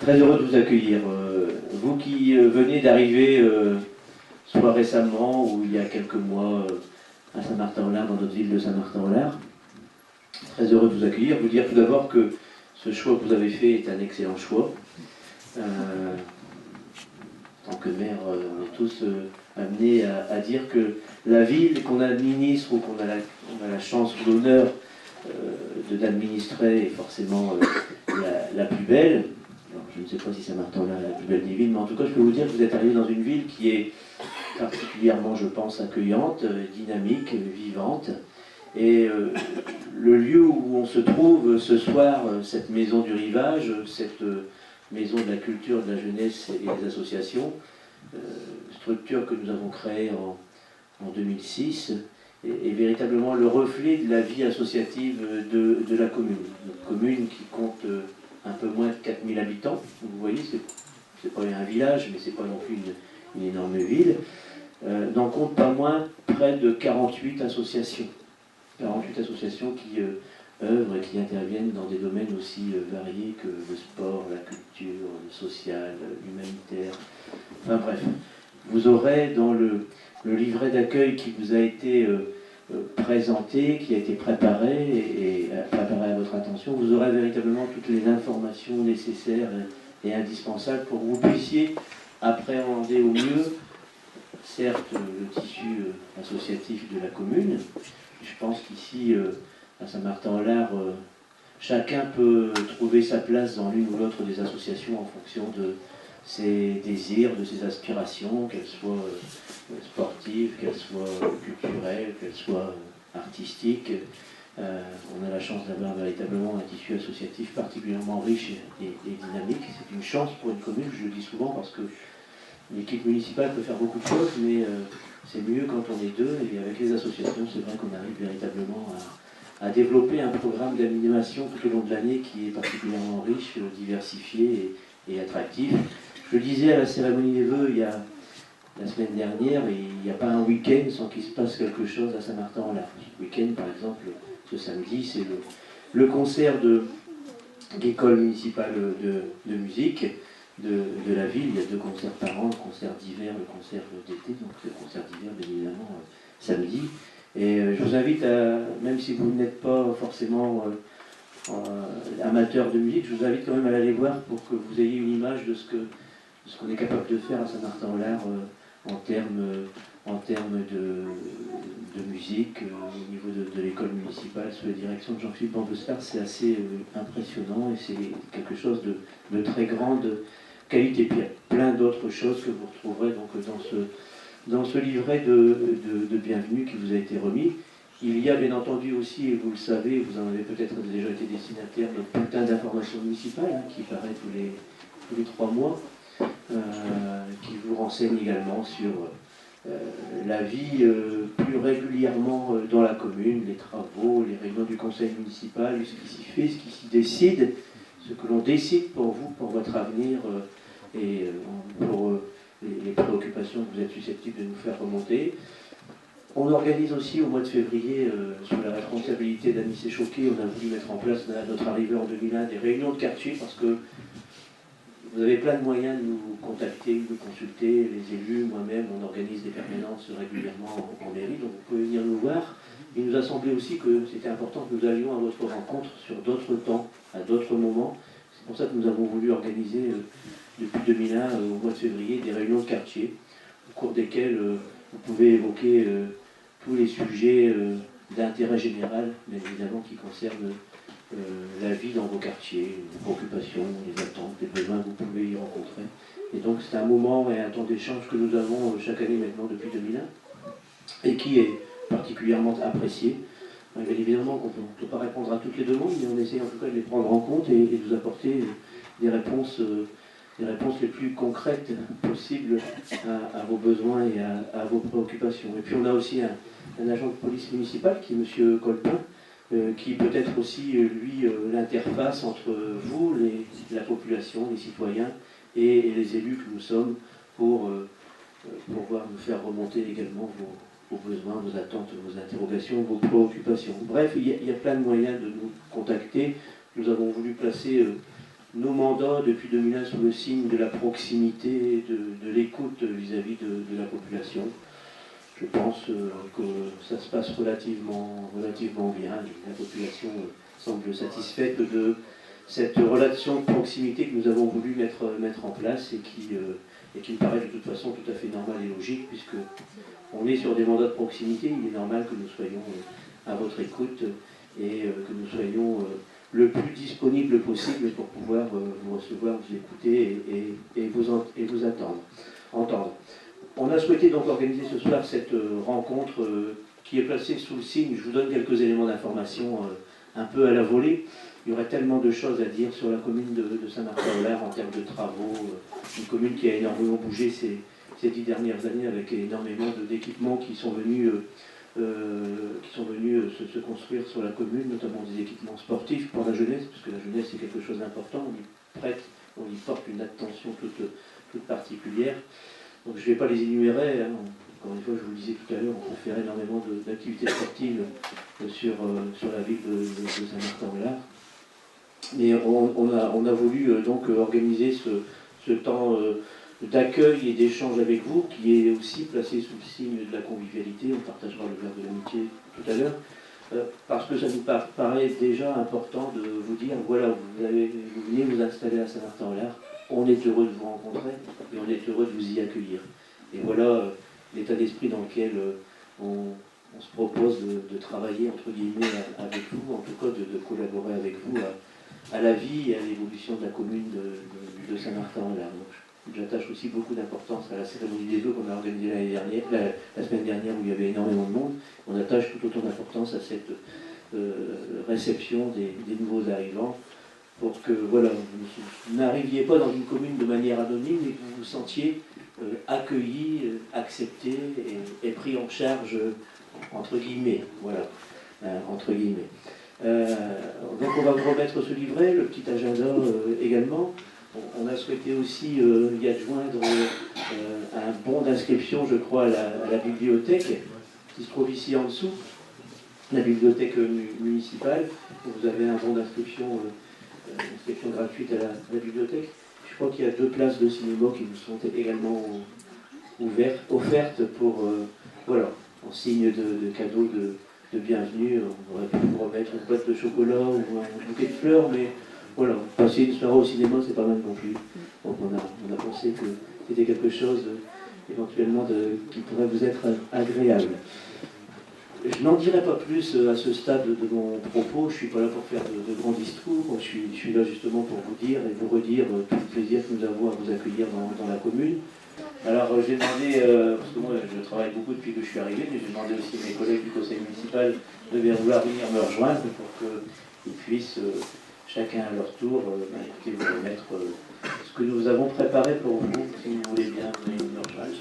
Très heureux de vous accueillir. Vous qui venez d'arriver, soit récemment ou il y a quelques mois, à Saint-Martin-en-Laye, dans notre ville de Saint-Martin-en-Laye. Très heureux de vous accueillir. Vous dire tout d'abord que ce choix que vous avez fait est un excellent choix. En tant que maire, on est tous amenés à dire que la ville qu'on administre ou qu'on a la chance ou l'honneur d'administrer est forcément la plus belle. Alors, je ne sais pas si Saint-Martin-en-Laye est la plus belle des villes, mais en tout cas, je peux vous dire que vous êtes arrivé dans une ville qui est particulièrement, je pense, accueillante, dynamique, vivante. Et le lieu où on se trouve ce soir, cette maison du rivage, cette maison de la culture, de la jeunesse et des associations, structure que nous avons créée en 2006, est véritablement le reflet de la vie associative de la commune. Une commune qui compte un peu moins de 4000 habitants. Vous voyez, c'est pas un village, mais c'est pas non plus une énorme ville. N'en compte pas moins près de 48 associations. 48 associations qui œuvrent et qui interviennent dans des domaines aussi variés que le sport, la culture, le social, l'humanitaire. Enfin bref, vous aurez dans le livret d'accueil qui vous a été présenté, qui a été préparé et préparé à votre attention, vous aurez véritablement toutes les informations nécessaires et indispensables pour que vous puissiez appréhender au mieux, certes, le tissu associatif de la commune. Je pense qu'ici, à Saint-Martin-en-Laye, chacun peut trouver sa place dans l'une ou l'autre des associations en fonction de ses désirs, de ses aspirations, qu'elles soient sportives, qu'elles soient culturelles, qu'elles soient artistiques. On a la chance d'avoir véritablement un tissu associatif particulièrement riche et dynamique. C'est une chance pour une commune, je le dis souvent, parce que l'équipe municipale peut faire beaucoup de choses, mais c'est mieux quand on est deux. Et avec les associations, c'est vrai qu'on arrive véritablement à développer un programme d'animation tout au long de l'année qui est particulièrement riche, diversifié et attractif. Je le disais à la cérémonie des vœux il y a la semaine dernière, il n'y a pas un week-end sans qu'il se passe quelque chose à Saint-Martin-en-Laye. Ce week-end, par exemple, ce samedi, c'est le concert de l'école municipale de musique de la ville. Il y a 2 concerts par an, le concert d'hiver, le concert d'été, donc le concert d'hiver, bien évidemment, samedi. Et je vous invite à, même si vous n'êtes pas forcément amateur de musique, je vous invite quand même à aller voir pour que vous ayez une image de ce qu'on est capable de faire à Saint-Martin-en-Laye en termes de musique, au niveau de l'école municipale, sous la direction de Jean-Philippe Bambestar. C'est assez impressionnant et c'est quelque chose de très grande qualité. Puis il y a plein d'autres choses que vous retrouverez donc dans ce livret de bienvenue qui vous a été remis. Il y a bien entendu aussi, et vous le savez, vous en avez peut-être déjà été destinataire, notre bulletin d'information municipale qui paraît tous les 3 mois, qui vous renseigne également sur la vie plus régulièrement dans la commune, les travaux, les réunions du conseil municipal, ce qui s'y fait, ce qui s'y décide, ce que l'on décide pour vous, pour votre avenir et pour les préoccupations que vous êtes susceptibles de nous faire remonter. On organise aussi au mois de février, sous la responsabilité d'Annie Séchoquet, on a voulu mettre en place à notre arrivée en 2001 des réunions de quartier parce que vous avez plein de moyens de nous contacter, de nous consulter, les élus, moi-même, on organise des permanences régulièrement en mairie, donc vous pouvez venir nous voir. Il nous a semblé aussi que c'était important que nous allions à votre rencontre sur d'autres temps, à d'autres moments. C'est pour ça que nous avons voulu organiser depuis 2001, au mois de février, des réunions de quartier, au cours desquelles vous pouvez évoquer tous les sujets d'intérêt général, bien évidemment, qui concernent la vie dans vos quartiers, les préoccupations, les attentes, les besoins que vous pouvez y rencontrer. Et donc c'est un moment et un temps d'échange que nous avons chaque année maintenant depuis 2001 et qui est particulièrement apprécié. Bien évidemment qu'on ne peut pas répondre à toutes les demandes, mais on essaie en tout cas de les prendre en compte et de vous apporter des réponses les plus concrètes possibles à vos besoins et à vos préoccupations. Et puis on a aussi un agent de police municipale qui est M. Colpin, qui peut être aussi, lui, l'interface entre vous, la population, les citoyens, et les élus que nous sommes pour pouvoir nous faire remonter également vos besoins, vos attentes, vos interrogations, vos préoccupations. Bref, il y a plein de moyens de nous contacter. Nous avons voulu placer nos mandats depuis 2001 sous le signe de la proximité, de l'écoute vis-à-vis de la population. Je pense que ça se passe relativement bien. La population semble satisfaite de cette relation de proximité que nous avons voulu mettre en place et qui me paraît de toute façon tout à fait normale et logique, puisque on est sur des mandats de proximité. Il est normal que nous soyons à votre écoute et que nous soyons le plus disponible possible pour pouvoir vous recevoir, vous écouter et vous entendre. On a souhaité donc organiser ce soir cette rencontre qui est placée sous le signe, je vous donne quelques éléments d'information un peu à la volée. Il y aurait tellement de choses à dire sur la commune de Saint-Martin-au-Lard en termes de travaux, une commune qui a énormément bougé ces 10 dernières années avec énormément d'équipements qui sont venus se construire sur la commune, notamment des équipements sportifs pour la jeunesse, parce que la jeunesse c'est quelque chose d'important, on y porte une attention toute particulière. Donc je ne vais pas les énumérer, hein. Encore une fois, je vous le disais tout à l'heure, on peut faire énormément d'activités sportives sur la ville de Saint-Martin-au-Lard. Mais on a voulu donc organiser ce temps d'accueil et d'échange avec vous, qui est aussi placé sous le signe de la convivialité. On partagera le verre de l'amitié tout à l'heure, parce que ça nous paraît déjà important de vous dire, voilà, vous venez vous installer à Saint-Martin-au-Lard, on est heureux de vous rencontrer et on est heureux de vous y accueillir. Et voilà l'état d'esprit dans lequel on se propose de travailler, entre guillemets, avec vous, en tout cas de collaborer avec vous à la vie et à l'évolution de la commune de Saint-Martin-en-Laye. J'attache aussi beaucoup d'importance à la cérémonie des vœux qu'on a organisée la semaine dernière où il y avait énormément de monde. On attache tout autant d'importance à cette réception des nouveaux arrivants pour que voilà, vous n'arriviez pas dans une commune de manière anonyme et que vous vous sentiez accueillis, acceptés et pris en charge entre guillemets. Voilà, entre guillemets. Donc on va vous remettre ce livret, le petit agenda également. On a souhaité aussi y adjoindre un bon d'inscription, je crois, à la bibliothèque, qui se trouve ici en dessous, la bibliothèque municipale. Vous avez un bon d'inscription gratuite à la bibliothèque. Je crois qu'il y a 2 places de cinéma qui vous sont également offertes pour, voilà, en signe de cadeau de bienvenue. On aurait pu vous remettre une boîte de chocolat ou un bouquet de fleurs, mais voilà, passer une soirée au cinéma, c'est pas mal non plus. Donc on a pensé que c'était quelque chose éventuellement qui pourrait vous être agréable. Je n'en dirai pas plus à ce stade de mon propos, je ne suis pas là pour faire de grands discours, je suis là justement pour vous dire et vous redire tout le plaisir que nous avons à vous accueillir dans la commune. Alors j'ai demandé, parce que moi je travaille beaucoup depuis que je suis arrivé, mais j'ai demandé aussi à mes collègues du conseil municipal de bien vouloir venir me rejoindre pour qu'ils puissent chacun à leur tour vous remettre ce que nous avons préparé pour vous, si vous voulez bien venir me rejoindre.